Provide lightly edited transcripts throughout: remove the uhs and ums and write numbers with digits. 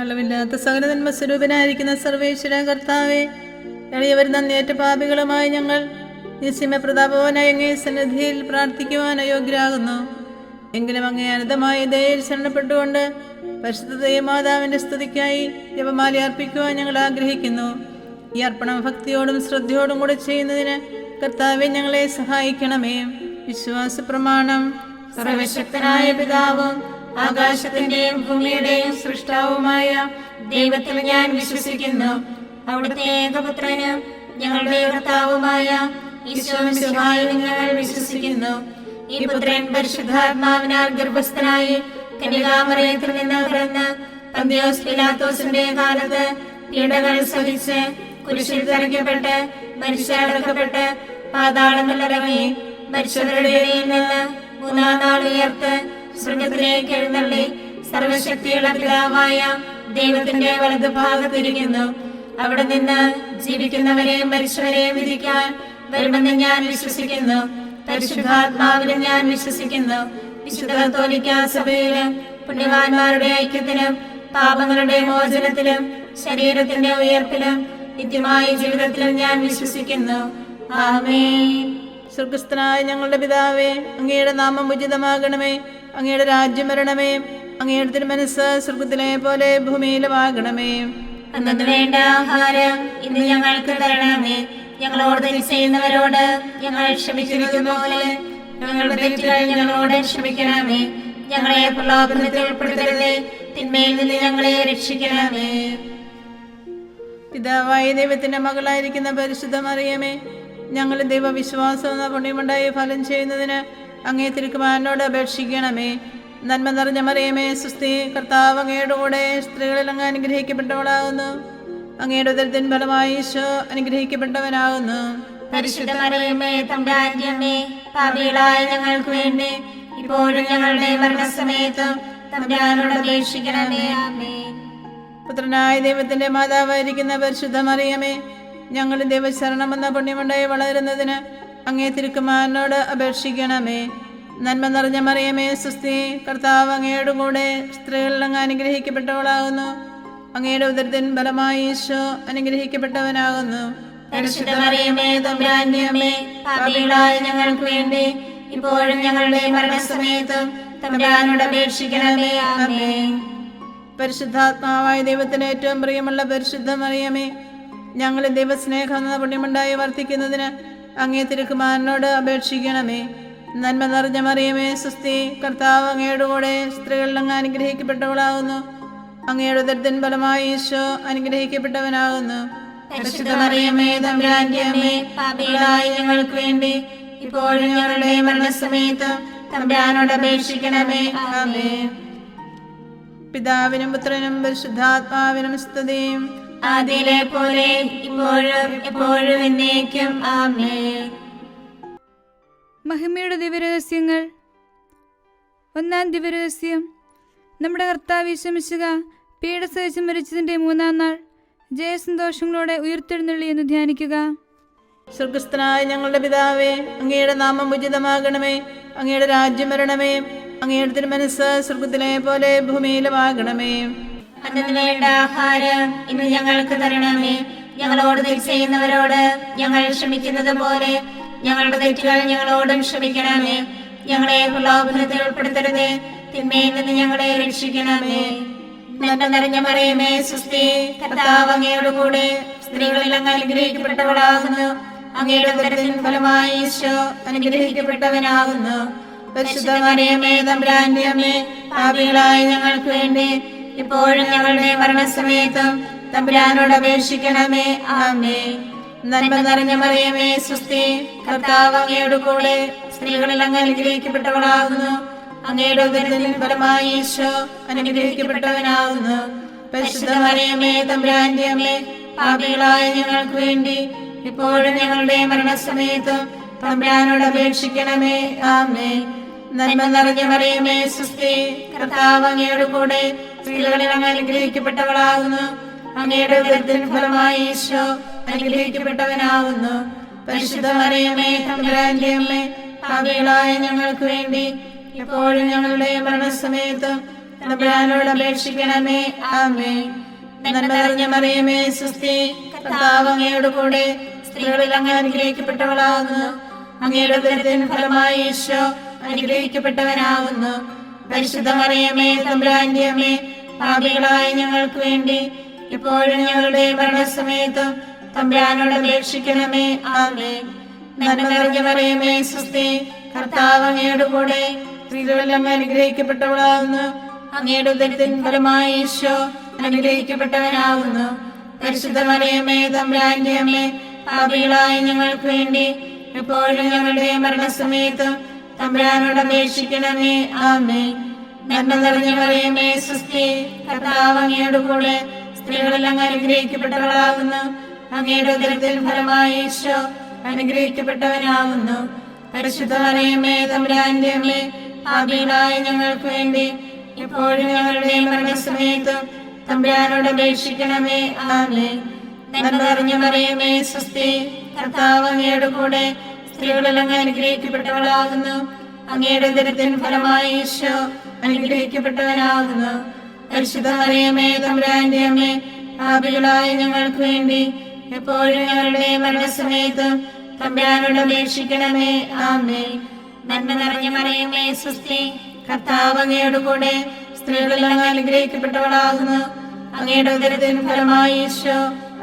അളവില്ലാത്ത സകല നന്മസ്വരൂപനായിരിക്കുന്ന സർവേശ്വര കർത്താവെ, എളിയവർ നന്ദിയേറ്റ പാപികളുമായി ഞങ്ങൾ നിസ്യമ പ്രതാപവാനായ അങ്ങേ സന്നിധിയിൽ പ്രാർത്ഥിക്കുവാൻ അയോഗ്യരാകുന്നു. എങ്കിലും അങ്ങേ അനന്തമായ ദയയിൽ ശരണപ്പെട്ടുകൊണ്ട് പരിശുദ്ധ ദൈവമാതാവിന്റെ സ്തുതിക്കായി ജപമാല അർപ്പിക്കുവാൻ ഞങ്ങൾ ആഗ്രഹിക്കുന്നു. ഈ അർപ്പണം ഭക്തിയോടും ശ്രദ്ധയോടും കൂടെ ചെയ്യുന്നതിന് കർത്താവെ ഞങ്ങളെ സഹായിക്കണമേ. വിശ്വാസ പ്രമാണം. സർവശക്തനായ പിതാവും ആകാശത്തിന്റെയും ഭൂമിയുടെയും സൃഷ്ടാവുമായ ദൈവത്തിൽ ഞാൻ വിശ്വസിക്കുന്നു. അവിടുത്തെ ഏകപുത്രനും ഞങ്ങളുടെ കർത്താവുമായ ഈശോമിശിഹായിൽ ഞങ്ങൾ വിശ്വസിക്കുന്നു. ഈ പുത്രൻ പരിശുദ്ധാത്മാവിനാൽ ഗർഭസ്ഥനായി കന്യകാമറിയത്തിൽ നിന്ന് പിറന്ന് പന്തിയോസ് പിലാത്തോസിന്റെ കാലത്ത് പീഡകൾ സഹിച്ച് കുരിശിൽ തറയ്ക്കപ്പെട്ട് മരിച്ചടക്കപ്പെട്ട് പാതാളങ്ങളിലിറങ്ങി മരിച്ചവരുടെ ഇടയിൽ നിന്ന് മൂന്നാം നാൾ ഉയർത്ത് സ്വർഗ്ഗത്തിലേക്ക് എഴുന്നള്ളി സർവശക്തിയുള്ള പിതാവായ ദൈവത്തിന്റെ വലതുഭാഗത്തിരിക്കുന്നു. അവിടെ നിന്ന് ജീവിക്കുന്നവരെയും മരിച്ചവരെയും വിധിക്കാൻ വരുമെന്ന് ഞാൻ വിശ്വസിക്കുന്നു. പരിശുദ്ധാത്മാവിലും ഞാൻ വിശ്വസിക്കുന്നു. വിശുദ്ധ കത്തോലിക്കാ സഭയിലും പുണ്യവാന്മാരുടെ ഐക്യത്തിലും പാപങ്ങളുടെ മോചനത്തിലും ശരീരത്തിന്റെ ഉയർപ്പിലും നിത്യമായ ജീവിതത്തിലും ഞാൻ വിശ്വസിക്കുന്നു. ആമേൻ. സ്വർഗസ്ഥനായ ഞങ്ങളുടെ പിതാവേ, അങ്ങയുടെ നാമം ഉചിതമാകണമേ. അങ്ങയുടെ രാജ്യം വരണമേ. അങ്ങയുടെ തിരുമനസ്സ് സ്വർഗത്തിലെ പോലെ ഭൂമിയിലുമാകണമേ. അന്നു വേണ്ട ആഹാരം ഇന്ന് ഞങ്ങൾക്ക് തരണമേ. ഞങ്ങളോട് തെറ്റ് ചെയ്യുന്നവരോട് ഞങ്ങൾ ക്ഷമിച്ചിരിക്കുന്ന പോലെ ഞങ്ങളുടെ തെറ്റുകൾ ഞങ്ങളോട് ക്ഷമിക്കണമേ. ഞങ്ങളെ പ്രലോഭനത്തിൽ ഉൾപ്പെടുത്തരുതേ, തിന്മയിൽ നിന്ന് ഞങ്ങളെ രക്ഷിക്കണമേ. പിതാവായ ദൈവത്തിന്റെ മകളായിരിക്കുന്ന പരിശുദ്ധ മറിയമേ, ഞങ്ങളുടെ ദൈവവിശ്വാസം എന്ന പുണ്യമുണ്ടായി ഫലം ചെയ്യുന്നതിന് അങ്ങേ തിരുക്കുമാരനോട് അപേക്ഷിക്കണമേ. നന്മ നിറഞ്ഞ മറിയമേ, സുസ്ഥി, കർത്താവ് അങ്ങയുടെ കൂടെ സ്ത്രീകളിൽ അങ്ങ് അനുഗ്രഹിക്കപ്പെട്ടവളാകുന്നു. അങ്ങയുടെ ഉദരത്തിൻ ഫലമായി ഈശോ അനുഗ്രഹിക്കപ്പെട്ടവനാകുന്നു. പരിശുദ്ധ മറിയമേ, തമ്പുരാന്റെ അമ്മേ, പാപികളായ ഞങ്ങൾക്ക് വേണ്ടി ഇപ്പോഴും ഞങ്ങളുടെ മരണസമയത്തും തമ്പുരാനോട് അപേക്ഷിക്കണമേ. ആമേൻ. പുത്രനായ ദൈവത്തിന്റെ മാതാവായിരിക്കുന്ന പരിശുദ്ധ മറിയമേ, ഞങ്ങളുടെ ദൈവശരണമെന്ന പുണ്യമുണ്ടായി വളരുന്നതിന് അങ്ങേ തിരുക്കുമാരനോട് അപേക്ഷിക്കണമേ. നന്മ നിറഞ്ഞ മറിയമേ, സുസ്ഥി, കർത്താവ് അങ്ങയുടെ കൂടെ സ്ത്രീകളിൽ അങ്ങ് അനുഗ്രഹിക്കപ്പെട്ടവളാകുന്നു. അങ്ങയുടെ ഉദരത്തിൻ ഫലമായി ഈശോ അനുഗ്രഹിക്കപ്പെട്ടവനാകുന്നു. പരിശുദ്ധ മറിയമേ, തമ്പുരാന്റെ അമ്മേ, പാപികളായ ഞങ്ങൾക്ക് വേണ്ടി ഇപ്പോഴും ഞങ്ങളുടെ മരണസമയത്തും തമ്പുരാനോട് അപേക്ഷിക്കണമേ. ആമേൻ. പരിശുദ്ധാത്മാവായ ദൈവത്തിന് ഏറ്റവും പ്രിയമുള്ള പരിശുദ്ധ മറിയമേ, ഞങ്ങളുടെ ദൈവസ്നേഹം എന്ന പുണ്യമുണ്ടായി വർദ്ധിക്കുന്നതിന് അങ്ങേ തിരുക്കുമാരനോട് അപേക്ഷിക്കണമേ. നന്മ നിറഞ്ഞ മറിയമേ, സുസ്ഥി, കർത്താവ് അങ്ങയുടെ കൂടെ സ്ത്രീകളിൽ അങ്ങ് അനുഗ്രഹിക്കപ്പെട്ടവളാകുന്നു. അങ്ങയുടെ ഉദരത്തിൻ ഫലമായി ഈശോ അനുഗ്രഹിക്കപ്പെട്ടവനാകുന്നു. പരിശുദ്ധ മറിയമേ, തമ്പുരാന്റെ അമ്മേ, പാപികളായ ഞങ്ങൾക്ക് വേണ്ടി ഇപ്പോഴും ഞങ്ങളുടെ മരണസമയത്തും തമ്പുരാനോട് അപേക്ഷിക്കണമേ. ആമേൻ. പിതാവിനും പുത്രനും പരിശുദ്ധാത്മാവിനും സ്തുതിയും ആദിയിലെ പോലെ ഇപ്പോഴും എപ്പോഴും എന്നേക്കും. ആമേൻ. മഹിമയുടെ ദിവ്യരഹസ്യങ്ങൾ. ഒന്നാം ദിവ്യരഹസ്യം. നമ്മുടെ കർത്താവ് ഈശോമിശിഹ പീഡ സഹിച്ച് മരിച്ചതിൻ്റെ മൂന്നാം നാൾ ജയസന്തോഷങ്ങളോടെ ഉയർത്തെഴുന്നള്ളി എന്ന് ധ്യാനിക്കുക. സ്വർഗസ്ഥനായ ഞങ്ങളുടെ പിതാവേ, അങ്ങയുടെ നാമം ഉചിതമാകണമേ. അങ്ങയുടെ രാജ്യം വരണമേ. അങ്ങയുടെ തിരുമനസ്സ് സ്വർഗത്തിലെ പോലെ ഭൂമിയിലുമാകണമേ. അന്നു വേണ്ട ആഹാരം ഇന്ന് ഞങ്ങൾക്ക് തരണമേ. ഞങ്ങളോട് തെറ്റ് ചെയ്യുന്നവരോട് ഞങ്ങൾ ക്ഷമിക്കുന്നത് പോലെ ഞങ്ങളുടെ തെറ്റുകൾ ഞങ്ങളോടും ക്ഷമിക്കണമേ. ഞങ്ങളെ പ്രലോഭനത്തിൽ ഉൾപ്പെടുത്തരുതേ, തിന്മയിൽ നിന്ന് ഞങ്ങളെ രക്ഷിക്കണമേ. നന്മ നിറഞ്ഞ മറിയമേ, സുസ്ഥി, കർത്താവ് അങ്ങയുടെ കൂടെ സ്ത്രീകളിൽ അങ്ങ് അനുഗ്രഹിക്കപ്പെട്ടവളാകുന്നു. അങ്ങയുടെ ഉദരത്തിൻ ഫലമായി ഈശോ അനുഗ്രഹിക്കപ്പെട്ടവനാകുന്നു. പരിശുദ്ധ മറിയമേ, തമ്പുരാന്റെ അമ്മേ, പാപികളായ ഞങ്ങൾക്ക് വേണ്ടി ഇപ്പോഴും ഞങ്ങളുടെ മരണസമയത്തും തമ്പുരാനോട് അപേക്ഷിക്കണമേ. ആമേൻ. നന്മ നിറഞ്ഞ മറിയമേ, സുസ്ഥി, കർത്താവ് അങ്ങയുടെ കൂടെ സ്ത്രീകളിൽ അങ്ങ് അനുഗ്രഹിക്കപ്പെട്ടവളാകുന്നു. അങ്ങയുടെ ഉദരത്തിൻ ഫലമായി ഈശോ അനുഗ്രഹിക്കപ്പെട്ടവനാകുന്നു. പരിശുദ്ധ മറിയമേ, തമ്പുരാന്റെ അമ്മേ, പാപികളായ ഞങ്ങൾക്ക് വേണ്ടി ഇപ്പോഴും ഞങ്ങളുടെ മരണസമയത്തും തമ്പുരാനോട് അപേക്ഷിക്കണമേ. ആമേൻ. നന്മ നിറഞ്ഞ മറിയമേ, സുസ്ഥി, കർത്താവ് അങ്ങയുടെ കൂടെ സ്ത്രീകളിൽ അങ്ങ് അനുഗ്രഹിക്കപ്പെട്ടവളാകുന്നു. അങ്ങയുടെ ഉദരത്തിൻ ഫലമായി ഈശോ അനുഗ്രഹിക്കപ്പെട്ടവനാകുന്നു. പരിശുദ്ധ മറിയമേ, തമ്പുരാന്റെ അമ്മേ, പാപികളായ ഞങ്ങൾക്ക് വേണ്ടി ഇപ്പോഴും ഞങ്ങളുടെ മരണസമയത്തും തമ്പുരാനോട് അപേക്ഷിക്കണമേ. ആമേൻ. നന്മ നിറഞ്ഞ മറിയമേ സുസ്തി, കർത്താവ് അങ്ങയോട് കൂടെ സ്ത്രീകളിൽ അങ്ങ് അനുഗ്രഹിക്കപ്പെട്ടവളാകുന്നു. അങ്ങയുടെ ഉദരത്തിൻ ഫലമായി ഈശോ അനുഗ്രഹിക്കപ്പെട്ടവനാകുന്നു. പരിശുദ്ധ മറിയമേ തമ്പുരാന്റെ അമ്മേ, പാപികളായ ഞങ്ങൾക്ക് വേണ്ടി ഇപ്പോഴും ഞങ്ങളുടെ മരണസമയത്തും തമ്പുരാനോട് അപേക്ഷിക്കണമേ. ആമേൻ. നന്മ നിറഞ്ഞ മറിയമേ സുസ്തി, കർത്താവ് അങ്ങയോട് കൂടെ സ്ത്രീകളിൽ അങ്ങ് അനുഗ്രഹിക്കപ്പെട്ടവളാകുന്നു. അങ്ങയുടെ ഉദരത്തിൻ ഫലമായി ഈശോ അനുഗ്രഹിക്കപ്പെട്ടവനാകുന്നു. പരിശുദ്ധ മറിയമേ തമ്പുരാന്റെ അമ്മേ, പാപികളായ ഞങ്ങൾക്ക് വേണ്ടി എപ്പോഴും ഞങ്ങളുടെ മരണസമയത്തും തമ്പുരാനോട് അപേക്ഷിക്കണമേ. ആമേൻ. നന്മ നിറഞ്ഞ മറിയമേ സുസ്തി, കർത്താവ് അങ്ങയോട് കൂടെ സ്ത്രീകളിൽ അങ്ങ് അനുഗ്രഹിക്കപ്പെട്ടവളാകുന്നു. അങ്ങയുടെ ഉദരത്തിൻ ഫലമായി ഈശോ അനുഗ്രഹിക്കപ്പെട്ടവനാകുന്നു. പരിശുദ്ധ മറിയമേ തമ്പുരാന്റെ അമ്മേ, പാപികളായ ഞങ്ങൾക്ക് വേണ്ടി ഇപ്പോഴും ഞങ്ങളുടെ മരണസമയത്തും തമ്പുരാനോട് അപേക്ഷിക്കണമേ. ആമേൻ. നന്മ നിറഞ്ഞ മറിയമേ സുസ്തി, കർത്താവ് അങ്ങയോട് കൂടെ സ്ത്രീകളിൽ അങ്ങ് അനുഗ്രഹിക്കപ്പെട്ടവളാകുന്നു. അങ്ങയുടെ ഉദരത്തിൻ ഫലമായി ഈശോ അനുഗ്രഹിക്കപ്പെട്ടവനാകുന്നു. പരിശുദ്ധ മറിയമേ തമ്പുരാന്റെ അമ്മേ, പാപികളായ ഞങ്ങൾക്ക് വേണ്ടി എപ്പോഴും ഞങ്ങളുടെ മരണസമയത്തും തമ്പുരാനോട് അപേക്ഷിക്കണമേ. ആമേൻ. നന്മ നിറഞ്ഞ മറിയമേ സുസ്തി, കർത്താവ് അങ്ങയോട് കൂടെ സ്ത്രീകളിൽ അങ്ങ് അനുഗ്രഹിക്കപ്പെട്ടവളാകുന്നു. അങ്ങയുടെ ഉദരത്തിൻ ഫലമായി ഈശോ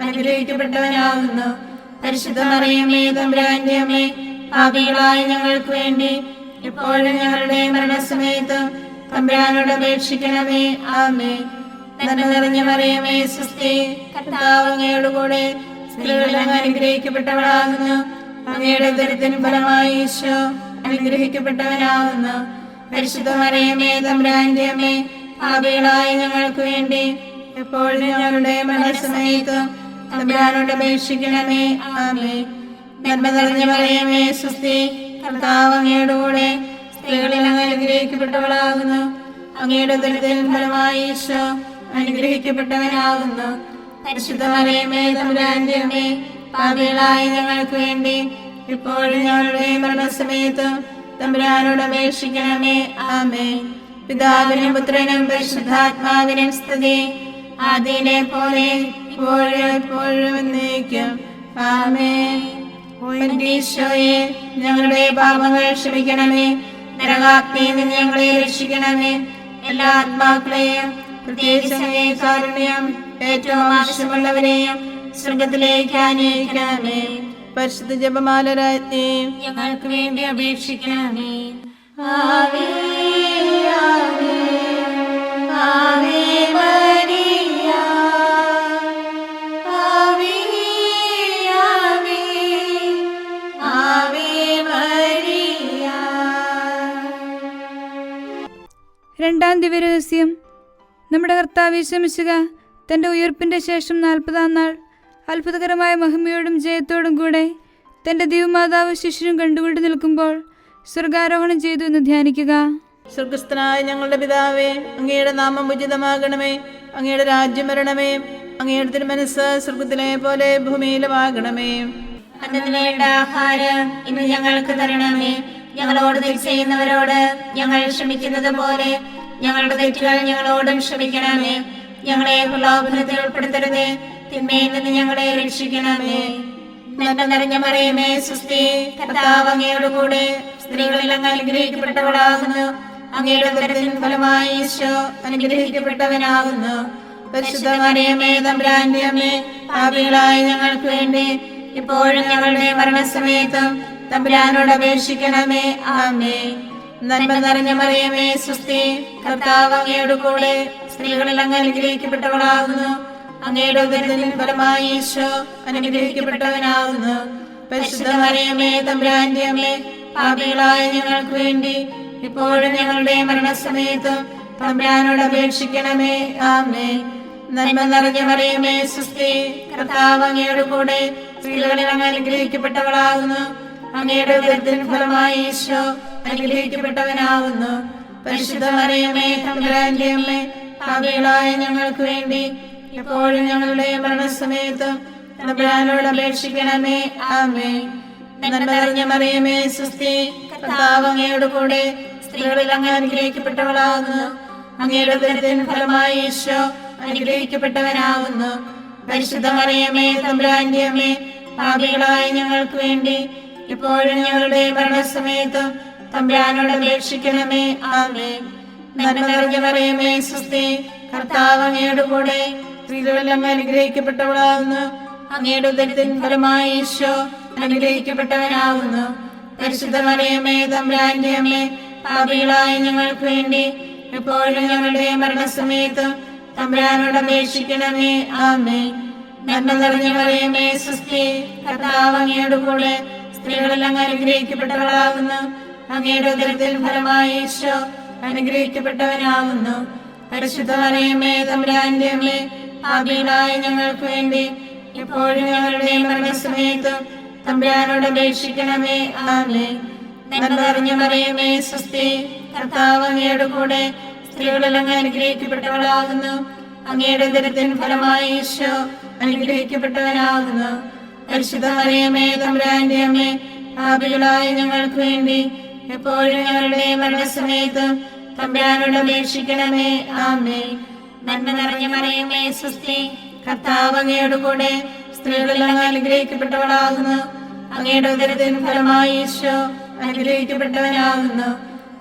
അനുഗ്രഹിക്കപ്പെട്ടവനാകുന്നു. പരിശുദ്ധ മറിയമേ തമ്പുരാന്റെ അമ്മേ, പാപികളായ ഞങ്ങൾക്ക് വേണ്ടി ഇപ്പോഴും ഞങ്ങളുടെ മരണസമയത്തും തമ്പുരാനോട് അപേക്ഷിക്കണമേ. ആമേൻ. നന്മ നിറഞ്ഞ മറിയമേ സുസ്തി, കർത്താവ് അങ്ങയോട് കൂടെ സ്ത്രീകളിൽ അങ്ങ് അനുഗ്രഹിക്കപ്പെട്ടവളാകുന്നു. അങ്ങയുടെ ഉദരത്തിൻ ഫലമായി ഈശോ അനുഗ്രഹിക്കപ്പെട്ടവനാകുന്നു. പരിശുദ്ധ മറിയമേ തമ്പുരാന്റെ അമ്മേ, പാപികളായ ഞങ്ങൾക്ക് വേണ്ടി എപ്പോഴും ഞങ്ങളുടെ മരണസമയത്തും തമ്പുരാനോട് അപേക്ഷിക്കണമേ. ആമേൻ. നന്മ നിറഞ്ഞ മറിയമേ സുസ്തി, കർത്താവ് അങ്ങയോട് കൂടെ സ്ത്രീകളിൽ അങ്ങ് അനുഗ്രഹിക്കപ്പെട്ടവളാകുന്നു. അങ്ങയുടെ ഉദരത്തിൻ ഫലമായി ഈശോ അനുഗ്രഹിക്കപ്പെട്ടവനാകുന്നു. പരിശുദ്ധ മറിയമേ തമ്പുരാന്റെ അമ്മേ, പാപികളായ ഞങ്ങൾക്ക് വേണ്ടി ഇപ്പോഴും ഞങ്ങളുടെ മരണസമയത്തും തമ്പുരാനോട് അപേക്ഷിക്കണമേ. ആമേൻ. പിതാവിനും പുത്രനും പരിശുദ്ധാത്മാവിനും സ്തുതി, ആദിയിലെ പോലെ ഇപ്പോഴും എപ്പോഴും എന്നേക്കും. ആമേൻ. ഈശോയെ, ഞങ്ങളുടെ പാപങ്ങൾ ക്ഷമിക്കണമേ. നരകാഗ്നിയിൽ നിന്ന് ഞങ്ങളെ രക്ഷിക്കണമേ. എല്ലാ ആത്മാക്കളെയും പ്രത്യേകിച്ച് അങ്ങേ കാരുണ്യം ഏറ്റവും ആവശ്യമുള്ളവരെയും സ്വർഗത്തിലേക്ക് ആനയിക്കണമേ. പരിശുദ്ധ ജപമാല രാജ്ഞി, ഞങ്ങൾക്ക് വേണ്ടി അപേക്ഷിക്കണമേ. ആവേ ആവേ ആവേ മരിയ, ആവേ ആവേ ആവേ മരിയ. രണ്ടാം ദിവ്യരഹസ്യം. നമ്മുടെ കർത്താവ് യേശു മിശിഹ തൻ്റെ ഉയർപ്പിൻ്റെ ശേഷം 40-ാം നാൾ അത്ഭുതകരമായ മഹിമയോടും ജയത്തോടും കൂടെ തൻ്റെ ദിവ്യമാതാവ് ശിശുവും കണ്ടുകൊണ്ട് നിൽക്കുമ്പോൾ സ്വർഗാരോഹണം ചെയ്തു എന്ന് ധ്യാനിക്കുക. സ്വർഗസ്ഥനായ ഞങ്ങളുടെ പിതാവേ, അങ്ങയുടെ നാമം ഉചിതമാകണമേ. അങ്ങയുടെ രാജ്യം വരണമേ. അങ്ങയുടെ തിരുമനസ്സ് സ്വർഗത്തിലെ പോലെ ഭൂമിയിലുമാകണമേ. അന്നത്തിന് വേണ്ട ആഹാരം ഇന്ന് ഞങ്ങൾക്ക് തരണമേ. ഞങ്ങളോട് തെറ്റ് ചെയ്യുന്നവരോട് ഞങ്ങൾ ക്ഷമിക്കുന്നത് പോലെ ഞങ്ങളുടെ തെറ്റുകൾ ഞങ്ങളോടും ക്ഷമിക്കണമേ. ഞങ്ങളെ പ്രലോഭനത്തിൽ ഉൾപ്പെടുത്തരുതേ, തിന്മയിൽ നിന്ന് ഞങ്ങളെ രക്ഷിക്കണമേ. നന്മ നിറഞ്ഞ മറിയമേ സുസ്തി, കർത്താവ് അങ്ങയോട് കൂടെ സ്ത്രീകളിൽ അങ്ങ് അനുഗ്രഹിക്കപ്പെട്ടവളാകുന്നു. അങ്ങയുടെ ഉദരത്തിൻ ഫലമായി ഈശോ അനുഗ്രഹിക്കപ്പെട്ടവനാകുന്നു. പരിശുദ്ധ മറിയമേ തമ്പുരാന്റെ അമ്മേ, പാപികളായ ഞങ്ങൾക്ക് വേണ്ടി ഇപ്പോഴും ഞങ്ങളുടെ മരണസമയത്തും തമ്പുരാനോട് അപേക്ഷിക്കണമേ. ആമേൻ. നന്മ നിറഞ്ഞ മറിയമേ സുസ്തി, കർത്താവ് അങ്ങയോട് കൂടെ സ്ത്രീകളിൽ അങ്ങ് അനുഗ്രഹിക്കപ്പെട്ടവളാകുന്നു. അങ്ങയുടെ ഉദരത്തിൻ ഫലമായി ഈശോ അനുഗ്രഹിക്കപ്പെട്ടവനാകുന്നു. പരിശുദ്ധ മറിയമേ തമ്പുരാന്റെ അമ്മേ, പാപികളായ ഞങ്ങൾക്ക് വേണ്ടി ഇപ്പോഴും ഞങ്ങളുടെ മരണസമയത്തും തമ്പുരാനോട് അപേക്ഷിക്കണമേ. ആമേൻ. നന്മ നിറഞ്ഞ മറിയമേ സുസ്തി, കർത്താവ് അങ്ങയോട് കൂടെ സ്ത്രീകളിൽ അങ്ങ് അനുഗ്രഹിക്കപ്പെട്ടവളാകുന്നു. അങ്ങയുടെ ഉദരത്തിൻ ഫലമായി ഈശോ അനുഗ്രഹിക്കപ്പെട്ടവനാകുന്നു. പരിശുദ്ധ മറിയമേ തമ്പുരാന്റെ അമ്മേ, പാപികളായ ഞങ്ങൾക്ക് വേണ്ടി ഇപ്പോഴും ഞങ്ങളുടെ മരണസമയത്തും തമ്പുരാനോട് അപേക്ഷിക്കണമേ. ആമേൻ. നന്മ നിറഞ്ഞ മറിയമേ സുസ്തി, കർത്താവ് അങ്ങയോട് കൂടെ സ്ത്രീകളിൽ അങ്ങ് അനുഗ്രഹിക്കപ്പെട്ടവളാകുന്നു. അങ്ങയുടെ ഉദരത്തിൻ ഫലമായി ഈശോ അനുഗ്രഹിക്കപ്പെട്ടവനാകുന്നു. പരിശുദ്ധ മറിയമേ, തമ്പുരാന്റെ അമ്മേ, പാപികളായ ഞങ്ങൾക്ക് വേണ്ടി ഇപ്പോഴും ഞങ്ങളുടെ മരണസമയത്തും തമ്പുരാനോട് അപേക്ഷിക്കണമേ. ആമേൻ. നന്മ നിറഞ്ഞ മറിയമേ, സ്വസ്തി, കർത്താവ് അങ്ങയുടെ കൂടെ, സ്ത്രീകളിൽ അങ്ങ് അനുഗ്രഹിക്കപ്പെട്ടവളാകുന്നു. അങ്ങയുടെ ഉദരത്തിൻ ഫലമായി ഈശോ അനുഗ്രഹിക്കപ്പെട്ടവനാകുന്നു. പരിശുദ്ധ മറിയമേ, തമ്പുരാന്റെ അമ്മേ, പാപികളായ ഞങ്ങൾക്ക് വേണ്ടി ഇപ്പോഴും ഞങ്ങളുടെ മരണസമയത്തും തമ്പുരാനോട് അപേക്ഷിക്കണമേ. ആമേൻ. നന്മ നിറഞ്ഞ മറിയമേ, സ്വസ്തി, കർത്താവ് അങ്ങയുടെ കൂടെ, സ്ത്രീകളിൽ അങ്ങ് അനുഗ്രഹിക്കപ്പെട്ടവളാകുന്നു. അങ്ങയുടെ ഉദരത്തിൻ ഫലമായി ഈശോ അനുഗ്രഹിക്കപ്പെട്ടവനാകുന്നു. പരിശുദ്ധ മറിയമേ, തമ്പുരാന്റെ അമ്മേ, പാപികളായ ഞങ്ങൾക്ക് വേണ്ടി ഇപ്പോഴും ഞങ്ങളുടെ മരണസമയത്തും തമ്പുരാനോട് അപേക്ഷിക്കണമേ. ആമേൻ. നന്മ നിറഞ്ഞ മറിയമേ, സ്വസ്തി, കർത്താവ് അങ്ങയുടെ കൂടെ, സ്ത്രീകളിൽ അങ്ങ് അനുഗ്രഹിക്കപ്പെട്ടവളാകുന്നു. അങ്ങയുടെ ഉദരത്തിൻ ഫലമായി ഈശോ അനുഗ്രഹിക്കപ്പെട്ടവനാകുന്നു. പരിശുദ്ധ മറിയമേ, തമ്പുരാന്റെ അമ്മേ, പാപികളായ ഞങ്ങൾക്ക് വേണ്ടി എപ്പോഴും ഞങ്ങളുടെ മരണസമയത്തും തമ്പുരാനോട് അപേക്ഷിക്കണമേ. ആമേൻ. നന്മ നിറഞ്ഞ മറിയമേ, സ്വസ്തി, കർത്താവ് അങ്ങയുടെ കൂടെ, സ്ത്രീകളിൽ അങ്ങ് അനുഗ്രഹിക്കപ്പെട്ടവളാകുന്നു. അങ്ങയുടെ ഉദരത്തിൻ ഫലമായി ഈശോ അനുഗ്രഹിക്കപ്പെട്ടവനാകുന്നു.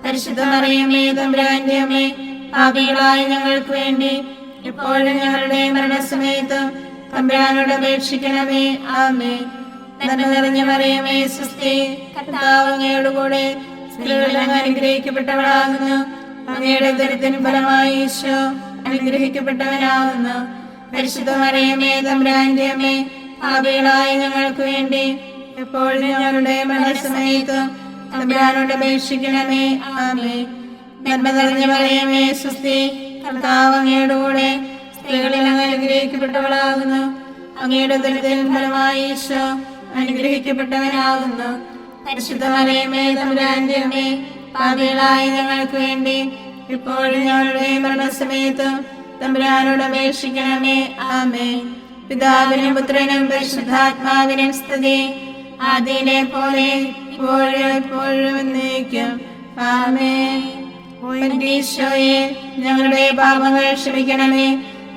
പരിശുദ്ധ മറിയമേ, തമ്പുരാന്റെ അമ്മേ, പാപികളായ ഞങ്ങൾക്ക് വേണ്ടി ഇപ്പോഴും ഞങ്ങളുടെ മരണസമയത്തും തമ്പുരാനോട് അപേക്ഷിക്കണമേ. ആമേൻ. നന്മ നിറഞ്ഞ മറിയമേ, സ്വസ്തി, കർത്താവ് അങ്ങയുടെ കൂടെ, സ്ത്രീകളിൽ അങ്ങ് അനുഗ്രഹിക്കപ്പെട്ടവളാകുന്നു. അങ്ങയുടെ ഉദരത്തിൻ ഫലമായി ഈശോ അനുഗ്രഹിക്കപ്പെട്ടവനാകുന്നു. പരിശുദ്ധ മറിയമേ, തമ്പുരാന്റെ അമ്മേ, പാപികളായ ഞങ്ങൾക്ക് വേണ്ടി എപ്പോഴും ഞങ്ങളുടെ മരണസമയത്തും തമ്പുരാനോട് അപേക്ഷിക്കണമേ. ആമേൻ. നന്മ നിറഞ്ഞ മറിയമേ, സ്വസ്തി, കർത്താവ് അങ്ങയുടെ കൂടെ, സ്ത്രീകളിൽ അങ്ങ് അനുഗ്രഹിക്കപ്പെട്ടവളാകുന്നു. അങ്ങയുടെ ഉദരത്തിൻ ഫലമായി ഈശോ അനുഗ്രഹിക്കപ്പെട്ടവനാകുന്നു. പരിശുദ്ധ മറിയമേ, തമ്പുരാന്റെ അമ്മേ, പാപികളായ ഞങ്ങൾക്ക് വേണ്ടി ഇപ്പോഴും ഞങ്ങളുടെ മരണസമയത്തും തമ്പുരാനോട് അപേക്ഷിക്കണമേ. ആമേൻ. പിതാവിനും പുത്രനും പരിശുദ്ധാത്മാവിനും സ്തുതി, ആദിയിലെ പോലെ ഇപ്പോഴും എപ്പോഴും എന്നേക്കും. ആമേൻ. ഈശോയെ, ഞങ്ങളുടെ പാപങ്ങൾ ക്ഷമിക്കണമേ.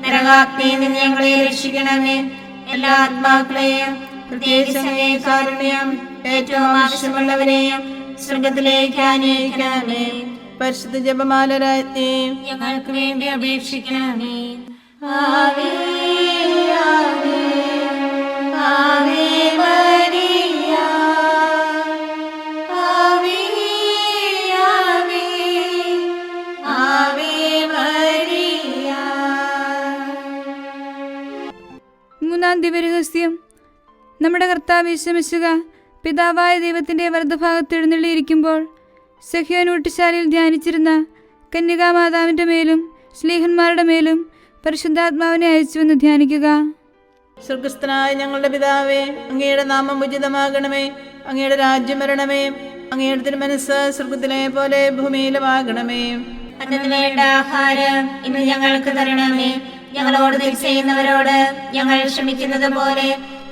നരകാഗ്നിയിൽ നിന്ന് ഞങ്ങളെ രക്ഷിക്കണമേ. എല്ലാ ആത്മാക്കളെയും, പ്രത്യേകിച്ച് കാരുണ്യം ഏറ്റവും ആവശ്യമുള്ളവരെയും സ്വർഗത്തിലേക്ക് ആനയിക്കണമേ. പരിശുദ്ധ ജപമാല രാജ്ഞി, ഞങ്ങൾക്ക് വേണ്ടി അപേക്ഷിക്കണമേ. ആവേ ആവേ ആവേ മരിയ, ആവേ ആവേ ആവേ മരിയ. മൂന്നാം ദിവ്യരഹസ്യം. നമ്മുടെ കർത്താവ് യേശുമിശിഹ പിതാവായ ദൈവത്തിൻ്റെ വലതുഭാഗത്ത് എഴുന്നള്ളിയിരിക്കുമ്പോൾ സഹ്യോൻ ഊട്ടുശാലയിൽ ധ്യാനിച്ചിരുന്ന കന്യകാമാതാവിൻ്റെ മേലും ശ്ലീഹന്മാരുടെ മേലും പരിശുദ്ധാത്മാവിനെ അയച്ചുവെന്ന് ധ്യാനിക്കുക. സ്വർഗസ്ഥനായ ഞങ്ങളുടെ പിതാവേ, അങ്ങയുടെ നാമം ഉചിതമാകണമേ. അങ്ങയുടെ രാജ്യം വരണമേ. അങ്ങയുടെ തിരുമനസ്സ് സ്വർഗത്തിലെ പോലെ ഭൂമിയിലുമാകണമേ. അന്നത്തിന് വേണ്ട ആഹാരം ഇന്ന് ഞങ്ങൾക്ക് തരണമേ. ഞങ്ങളോട് തെറ്റ് ചെയ്യുന്നവരോട് ഞങ്ങൾ ക്ഷമിക്കുന്നത് പോലെ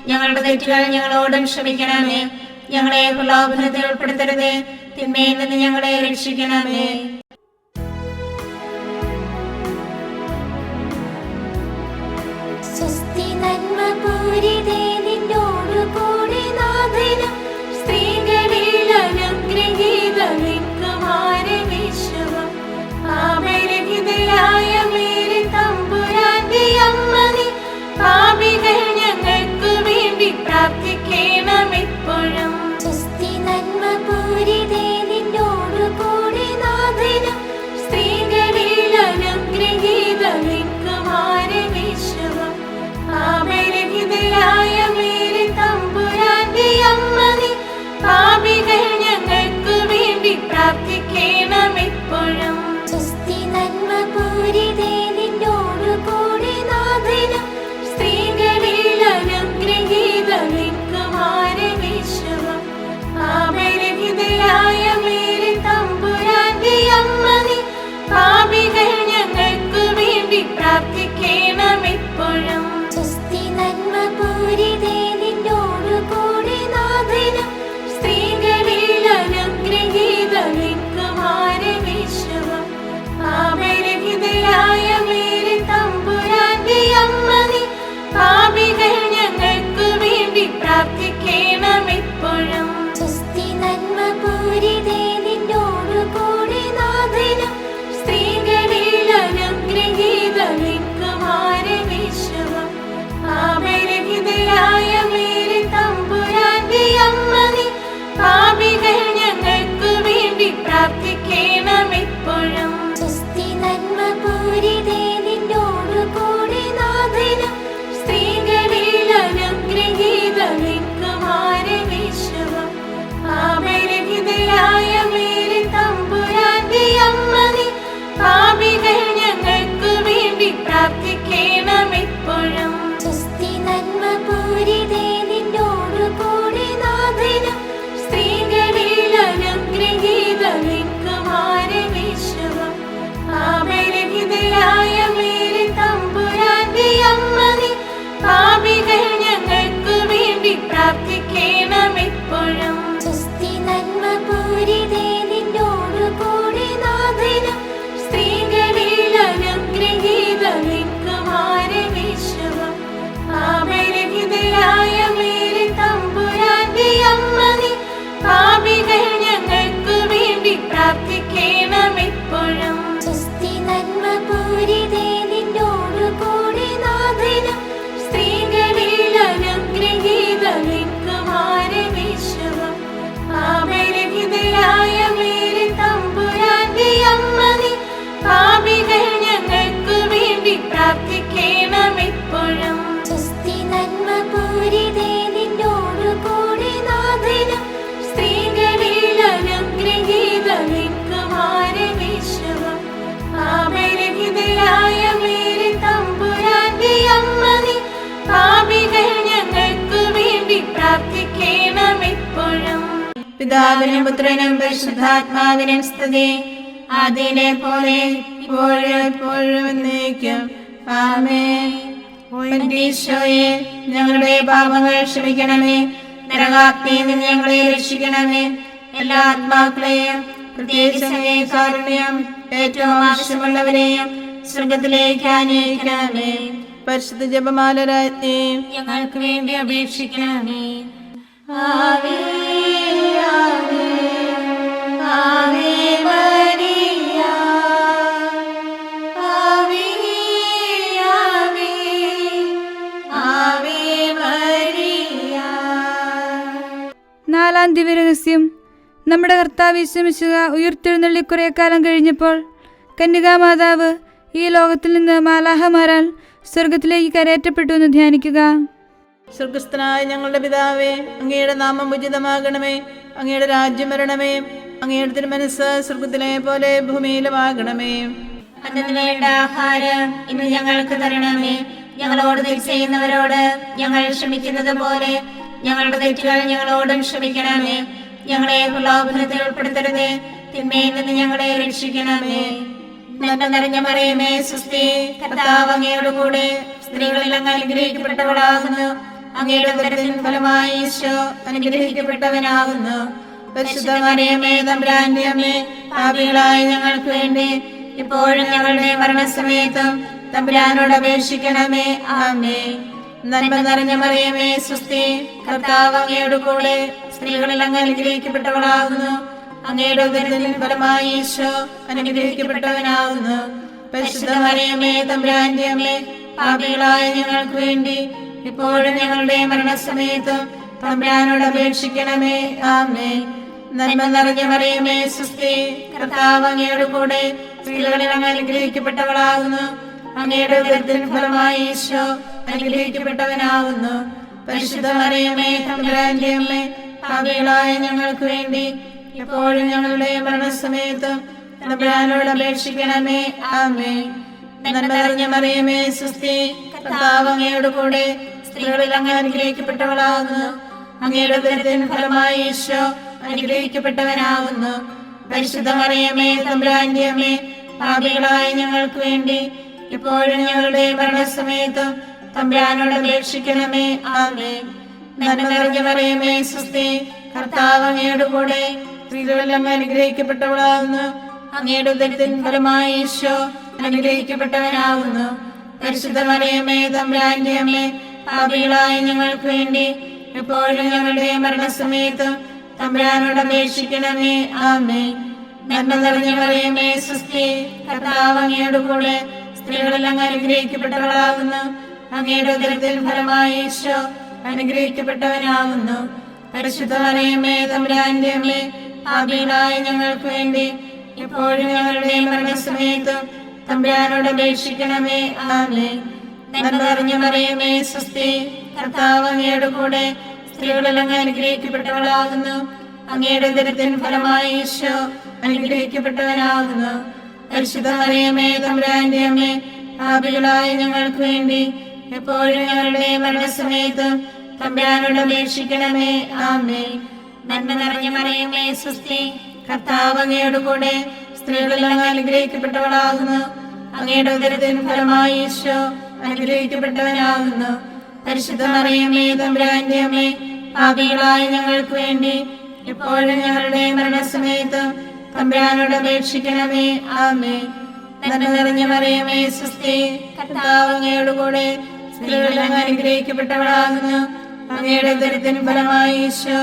ഞങ്ങളുടെ തെറ്റുകൾ ഞങ്ങളോടും ക്ഷമിക്കണമേ. ഞങ്ങളെ പ്രലോഭനത്തിൽ ഉൾപ്പെടുത്തരുതേ, തിന്മയിൽ നിന്ന് ഞങ്ങളെ രക്ഷിക്കണമേ. സ്വസ്തി നന്മ പൂരിതേ നിന്നോടു കൂടെ നാഥനും സ്ത്രീകളിൽ അനുഗ്രഹീതനിൻ കുമാരനീശുവും പാപരഹിതയായ മേരി തമ്പുരാന്റെ അമ്മ നീ പാപികൾ ഞങ്ങൾക്ക് വേണ്ടി പ്രാർത്ഥിക്കണമെപ്പോഴും. സ്വസ്തി നന്മ പൂരിതേ നിന്നോടു കൂടെ നാഥനും സ്ത്രീകളിൽ അനുഗ്രഹീതനിൻ കുമാരനീശുവും പാപരഹിതയായ മേരി തമ്പുരാന്റെ അമ്മ നീ പാപികൾ ഞങ്ങൾക്ക് വേണ്ടി പ്രാർത്ഥിക്കണമെപ്പോഴും. സ്വസ്തി നന്മ പൂരിതേ നിന്നോടു കൂടെ നാഥനും സ്ത്രീകളിൽ അനുഗ്രഹീതനിൻ കുമാരനീശുവും പാപരഹിതയായ മേരി തമ്പുരാന്റെ അമ്മ നീ പാപികൾ ഞങ്ങൾക്ക് വേണ്ടി പ്രാർത്ഥിക്കണമെപ്പോഴും. സ്വസ്തി നന്മ പൂരിതേ നിന്നോടു കൂടെ നാഥനും സ്ത്രീകളിൽ അനുഗ്രഹീതനിൻ കുമാരനീശുവും പാപരഹിതയായ പിതാവിനും പുത്രനും പരിശുദ്ധാത്മാവിനും സ്തുതി. ആദിയിലെ പോലെ ഇപ്പോഴും എപ്പോഴും എന്നേക്കും. ആമേൻ. ഈശോയെ, ഞങ്ങളുടെ പാപങ്ങൾ ക്ഷമിക്കണമേ. നരകാഗ്നിയിൽ നിന്ന് ഞങ്ങളെ രക്ഷിക്കണമേ. എല്ലാ ആത്മാക്കളെയും, പ്രത്യേകിച്ച് അങ്ങേ കാരുണ്യം ഏറ്റവും ആവശ്യമുള്ളവരെയും സ്വർഗത്തിലേക്ക് ആനയിക്കണമേ. പരിശുദ്ധ ജപമാല രാജ്ഞി, ഞങ്ങൾക്ക് വേണ്ടി അപേക്ഷിക്കണമേ. ആവേ ആവേ ആവേ മരിയ, ആവേ ആവേ ആവേ മരിയ. നാലാം ദിവ്യരഹസ്യം. നമ്മുടെ കർത്താവ് യേശു മിശിഹ ഉയിർത്തെഴുന്നള്ളി കുറേ കാലം കഴിഞ്ഞപ്പോൾ കന്യകാമാതാവ് ഈ ലോകത്തിൽ നിന്ന് മാലാഹമാരാൽ സ്വർഗത്തിലേക്ക് കരയേറ്റപ്പെട്ടു എന്ന് ധ്യാനിക്കുക. സ്വർഗസ്ഥനായ ഞങ്ങളുടെ പിതാവേ, അങ്ങയുടെ നാമം ഉചിതമാകണമേ. അങ്ങയുടെ രാജ്യം വരണമേ. അങ്ങയുടെ തിരുമനസ്സ് സ്വർഗത്തിലെ പോലെ ഭൂമിയിലുമാകണമേ. അന്നത്തിന് വേണ്ട ആഹാരം ഇന്ന് ഞങ്ങൾക്ക് തരണമേ. ഞങ്ങളോട് തെറ്റ് ചെയ്യുന്നവരോട് ഞങ്ങൾ ക്ഷമിക്കുന്നത് പോലെ ഞങ്ങളുടെ തെറ്റുകൾ ഞങ്ങളോടും ക്ഷമിക്കണമേ. ഞങ്ങളെ പ്രലോഭനത്തിൽ ഉൾപ്പെടുത്തരുതേ, തിന്മയിൽ നിന്ന് ഞങ്ങളെ രക്ഷിക്കണമേ. നന്മ നിറഞ്ഞ മറിയമേ, സ്വസ്തി, കർത്താവ് അങ്ങയോട് കൂടെ സ്ത്രീകളിൽ അങ്ങ് അനുഗ്രഹിക്കപ്പെട്ടവളാകുന്നു. അങ്ങയുടെ ഉദരത്തിൻ ഫലമായി ഈശോ അനുഗ്രഹിക്കപ്പെട്ടവനാകുന്നു. പരിശുദ്ധ മറിയമേ, തമ്പുരാന്റെ അമ്മേ, പാപികളായ ഞങ്ങൾക്ക് വേണ്ടി ഇപ്പോഴും ഞങ്ങളുടെ മരണസമയത്തും തമ്പുരാനോട് അപേക്ഷിക്കണമേ. ആമേൻ. നന്മ നിറഞ്ഞ മറിയമേ, സ്വസ്തി, കർത്താവ് അങ്ങയോട് കൂടെ സ്ത്രീകളിൽ അങ്ങ് അനുഗ്രഹിക്കപ്പെട്ടവളാകുന്നു. അങ്ങയുടെ ഉദരത്തിൻ ഫലമായി ഈശോ അനുഗ്രഹിക്കപ്പെട്ടവനാകുന്നു. പരിശുദ്ധ മറിയമേ, തമ്പുരാന്റെ അമ്മേ, പാപികളായ ഞങ്ങൾക്ക് വേണ്ടി ഇപ്പോഴും ഞങ്ങളുടെ മരണസമയത്തും തമ്പുരാനോട് അപേക്ഷിക്കണമേ. ആമേൻ. നന്മ നിറഞ്ഞ മറിയമേ, സ്വസ്തി, കർത്താവ് അങ്ങയോട് കൂടെ സ്ത്രീകളിൽ അങ്ങ് അനുഗ്രഹിക്കപ്പെട്ടവളാകുന്നു. അങ്ങയുടെ ഉദരത്തിൻ ഫലമായി ഈശോ അനുഗ്രഹിക്കപ്പെട്ടവനാകുന്നു. പരിശുദ്ധ മറിയമേ, തമ്പുരാന്റെ അമ്മേ, പാപികളായ ഞങ്ങൾക്ക് വേണ്ടി ഇപ്പോഴും ഞങ്ങളുടെ മരണസമയത്തും തമ്പുരാനോട് അപേക്ഷിക്കണമേ. ആമേൻ. നന്മ നിറഞ്ഞ മറിയമേ, സ്വസ്തി, കർത്താവ് അങ്ങയോട് കൂടെ സ്ത്രീകളിൽ അങ്ങ് അനുഗ്രഹിക്കപ്പെട്ടവളാകുന്നു. അങ്ങയുടെ ഉദരത്തിൻ ഫലമായി ഈശോ അനുഗ്രഹിക്കപ്പെട്ടവനാകുന്നു. പരിശുദ്ധ മറിയമേ, തമ്പുരാന്റെ അമ്മേ, പാപികളായ ഞങ്ങൾക്ക് വേണ്ടി ഇപ്പോഴും ഞങ്ങളുടെ മരണസമയത്തും തമ്പുരാനോട് അപേക്ഷിക്കണമേ. ആമേൻ. നന്മ നിറഞ്ഞ മറിയമേ, സ്വസ്തി, കർത്താവ് അങ്ങയോട് കൂടെ സ്ത്രീകളിൽ അങ്ങ് അനുഗ്രഹിക്കപ്പെട്ടവളാകുന്നു. അങ്ങയുടെ ഉദരത്തിൻ ഫലമായി ഈശോ അനുഗ്രഹിക്കപ്പെട്ടവനാകുന്നു. പരിശുദ്ധ മറിയമേ, തമ്പുരാന്റെ അമ്മേ, പാപികളായ ഞങ്ങൾക്ക് വേണ്ടി ഇപ്പോഴും ഞങ്ങളുടെ മരണസമയത്തും തമ്പുരാനോട് അപേക്ഷിക്കണമേ. ആമേൻ. നന്മ നിറഞ്ഞ മറിയമേ, സ്വസ്തി, കർത്താവ് അങ്ങയോട് കൂടെ സ്ത്രീകളിൽ അങ്ങ് അനുഗ്രഹിക്കപ്പെട്ടവളാകുന്നു. അങ്ങയുടെ ഉദരത്തിൻ ഫലമായി ഈശോ അനുഗ്രഹിക്കപ്പെട്ടവനാകുന്നു. പരിശുദ്ധ മറിയമേ, തമ്പുരാന്റെ അമ്മേ, പാപികളായ ഞങ്ങൾക്ക് വേണ്ടി ഇപ്പോഴും ഞങ്ങളുടെ മരണസമയത്തും തമ്പുരാനോട് അപേക്ഷിക്കണമേ. ആമേൻ. നന്മ നിറഞ്ഞ മറിയമേ, സ്വസ്തി, കർത്താവ് അങ്ങയോട് കൂടെ സ്ത്രീകളിൽ അങ്ങ് അനുഗ്രഹിക്കപ്പെട്ടവളാകുന്നു. അങ്ങയുടെ ഉദരത്തിൻ ഫലമായി ഈശോ അനുഗ്രഹിക്കപ്പെട്ടവനാകുന്നു. പരിശുദ്ധ മറിയമേ, തമ്പുരാന്റെ അമ്മേ, പാപികളായ ഞങ്ങൾക്ക് വേണ്ടി എപ്പോഴും ഞങ്ങളുടെ മരണസമയത്തും തമ്പുരാനോട് അപേക്ഷിക്കണമേ. ആമേൻ. നന്മ നിറഞ്ഞ മറിയമേ, സ്വസ്തി, കർത്താവ് അങ്ങയോട് കൂടെ സ്ത്രീകളിൽ അങ്ങ് അനുഗ്രഹിക്കപ്പെട്ടവളാകുന്നു. അങ്ങയുടെ ഉദരത്തിൻ ഫലമായി ഈശോ അനുഗ്രഹിക്കപ്പെട്ടവനാകുന്നു. പരിശുദ്ധ മറിയമേ, തമ്പുരാന്റെ അമ്മേ, പാപികളായ ഞങ്ങൾക്ക് വേണ്ടി ഇപ്പോഴും ഞങ്ങളുടെ മരണസമയത്തും തമ്പുരാനോട് അപേക്ഷിക്കണമേ. ആമേൻ. നന്മ നിറഞ്ഞ മറിയമേ, സ്വസ്തി, കർത്താവ് അങ്ങയോട് കൂടെ സ്ത്രീകളിൽ അങ്ങ് അനുഗ്രഹിക്കപ്പെട്ടവളാകുന്നു. അങ്ങയുടെ ഉദരത്തിൻ ഫലമായി ഈശോ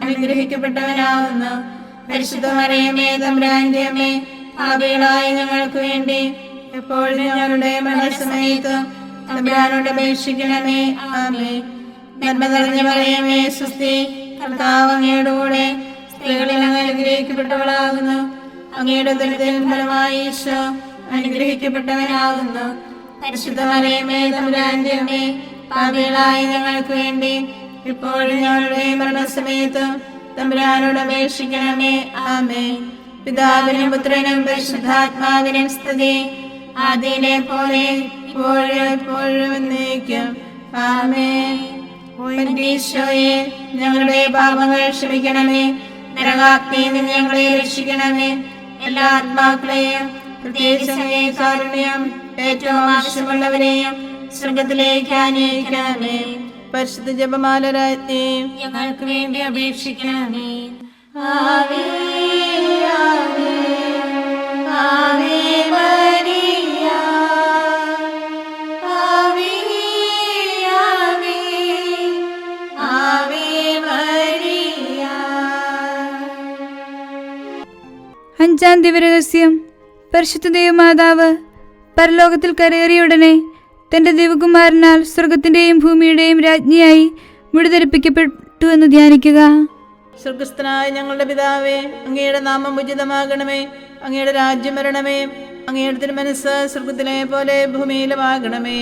അനുഗ്രഹിക്കപ്പെട്ടവനാകുന്നു. പരിശുദ്ധ മറിയമേ, തമ്പുരാന്റെ അമ്മേ, പാപികളായ ഞങ്ങൾക്ക് വേണ്ടി എപ്പോഴും ഞങ്ങളുടെ മരണസമയത്തും തമ്പുരാനോട് അപേക്ഷിക്കണമേ. ആമേൻ. നന്മ നിറഞ്ഞ മറിയമേ, സ്വസ്തി, കർത്താവ് അങ്ങയോട് കൂടെ സ്ത്രീകളിൽ അങ്ങ് അനുഗ്രഹിക്കപ്പെട്ടവളാകുന്നു. അങ്ങയുടെ ഉദരത്തിൻ ഫലമായി ഈശോ അനുഗ്രഹിക്കപ്പെട്ടവനാകുന്നു. പരിശുദ്ധ മറിയമേ, തമ്പുരാന്റെ അമ്മേ, പാപികളായ ഞങ്ങൾക്ക് വേണ്ടി ഇപ്പോഴും ഞങ്ങളുടെ മരണസമയത്തും തമ്പുരാനോട് അപേക്ഷിക്കണമേ. ആമേൻ. പിതാവിനും പുത്രനും പരിശുദ്ധാത്മാവിനും സ്തുതി. ആദിയിലെ പോലെ ഇപ്പോഴും എപ്പോഴും എന്നേക്കും. ആമേൻ. ഈശോയെ, ഞങ്ങളുടെ പാപങ്ങൾ ക്ഷമിക്കണമേ. നരകാഗ്നിയിൽ നിന്ന് ഞങ്ങളെ രക്ഷിക്കണമേ. എല്ലാ ആത്മാക്കളെയും പ്രത്യേകിച്ച് അങ്ങേ കാരുണ്യം ഏറ്റവും ആവശ്യമുള്ളവരെയും സ്വർഗത്തിലേക്ക് ആനയിക്കണമേ. പരിശുദ്ധ ജപമാല രാജ്ഞി ഞങ്ങൾക്ക് വേണ്ടി അപേക്ഷിക്കണമേ. ആവേ ആവേ ആവേ മരിയ ആവേ ആവേ ആവേ മരിയ. അഞ്ചാം ദിവരഹസ്യം. പരിശുദ്ധ ദൈവമാതാവ് പരലോകത്തിൽ കരയേറിയുടനെ തന്റെ ദൈവകുമാരനാൽ സ്വർഗത്തിന്റെയും ഭൂമിയുടെയും രാജ്ഞിയായി മുടിധരിപ്പിക്കപ്പെട്ടു എന്ന് ധ്യാനിക്കുക. സ്വർഗസ്ഥനായ ഞങ്ങളുടെ പിതാവേ, അങ്ങയുടെ നാമം ഉചിതമാകണമേ. അങ്ങയുടെ രാജ്യം വരണമേ. അങ്ങയുടെ തിരുമനസ്സ് സ്വർഗത്തിലെ പോലെ ഭൂമിയിലുമാകണമേ.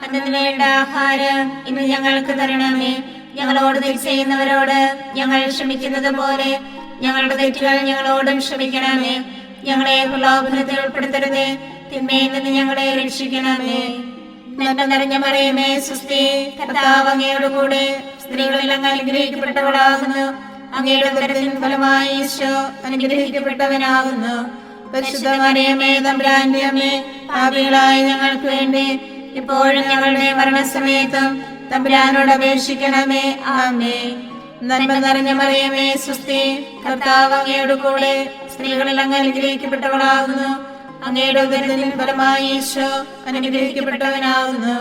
അന്നു വേണ്ട ആഹാരം ഇന്ന് ഞങ്ങൾക്ക് തരണമേ. ഞങ്ങളോട് തെറ്റ് ചെയ്യുന്നവരോട് ഞങ്ങൾ ക്ഷമിക്കുന്നത് പോലെ ഞങ്ങളുടെ തെറ്റുകൾ ഞങ്ങളോടും ക്ഷമിക്കണമേ. ഞങ്ങളെ പ്രലോഭനത്തിൽ ഉൾപ്പെടുത്തരുതേ, തിന്മയിൽ നിന്ന് ഞങ്ങളെ രക്ഷിക്കണമേ. നന്മ നിറഞ്ഞ മറിയമേ, സ്വസ്തി, കർത്താവ് അങ്ങയോട് കൂടെ സ്ത്രീകളിൽ അങ്ങ് അനുഗ്രഹിക്കപ്പെട്ടവളാകുന്നു. അങ്ങയുടെ ഉദരത്തിൻ ഫലമായി ഈശോ അനുഗ്രഹിക്കപ്പെട്ടവനാകുന്നു. പരിശുദ്ധ മറിയമേ, തമ്പുരാന്റെ അമ്മേ, പാപികളായ ഞങ്ങൾക്ക് വേണ്ടി ഇപ്പോഴും ഞങ്ങളുടെ മരണസമയത്തും തമ്പുരാനോട് അപേക്ഷിക്കണമേ. ആമേൻ. നന്മ നിറഞ്ഞ മറിയമേ, സ്വസ്തി, കർത്താവ് അങ്ങയോട് കൂടെ സ്ത്രീകളിൽ അങ്ങ് അനുഗ്രഹിക്കപ്പെട്ടവളാകുന്നു. അങ്ങയുടെ ഉദരത്തിൻ ഫലമായി ഈശോ അനുഗ്രഹിക്കപ്പെട്ടവനാകുന്നു.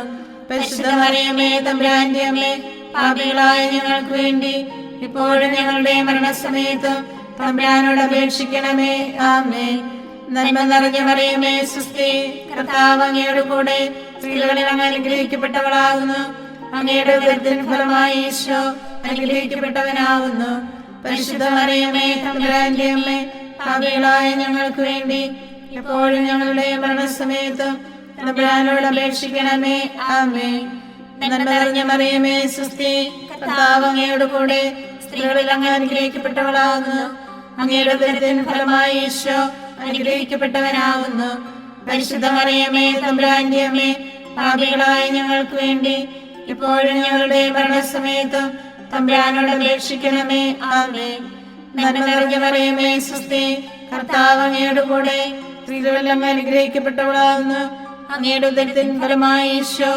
പരിശുദ്ധ മറിയമേ, തമ്പുരാന്റെ അമ്മേ, പാപികളായ ഞങ്ങൾക്ക് വേണ്ടി ഇപ്പോഴും ഞങ്ങളുടെ മരണസമയത്തും തമ്പുരാനോട് അപേക്ഷിക്കണമേ. ആമേൻ. നന്മ നിറഞ്ഞ മറിയമേ, സ്വസ്തി, കർത്താവ് അങ്ങയോട് കൂടെ സ്ത്രീകളിൽ അങ്ങ് അനുഗ്രഹിക്കപ്പെട്ടവളാകുന്നു. അങ്ങയുടെ ഉദരത്തിൻ ഫലമായി ഈശോ അനുഗ്രഹിക്കപ്പെട്ടവനാകുന്നു. പരിശുദ്ധ മറിയമേ, തമ്പുരാന്റെ അമ്മേ, പാപികളായ ഞങ്ങൾക്ക് വേണ്ടി എപ്പോഴും ഞങ്ങളുടെ മരണസമയത്തും തമ്പുരാനോട് അപേക്ഷിക്കണമേ. ആമേൻ. നന്മ നിറഞ്ഞ മറിയമേ, സ്വസ്തി, കർത്താവ് അങ്ങയോട് കൂടെ സ്ത്രീകളിൽ അങ്ങ് അനുഗ്രഹിക്കപ്പെട്ടവളാകുന്നു. അങ്ങയുടെ ഉദരത്തിൻ ഫലമായി ഈശോ അനുഗ്രഹിക്കപ്പെട്ടവനാകുന്നു. പരിശുദ്ധ മറിയമേ, തമ്പുരാന്റെ അമ്മേ, പാപികളായ ഞങ്ങൾക്ക് വേണ്ടി ഇപ്പോഴും ഞങ്ങളുടെ മരണസമയത്തും തമ്പുരാനോട് അപേക്ഷിക്കണമേ. ആമേൻ. നന്മ നിറഞ്ഞ മറിയമേ, സ്വസ്തി, കർത്താവ് അങ്ങയോട് കൂടെ സ്ത്രീകളിൽ അങ്ങ് അനുഗ്രഹിക്കപ്പെട്ടവളാകുന്നു. അങ്ങയുടെ ഉദരത്തിൻ ഫലമായി ഈശോ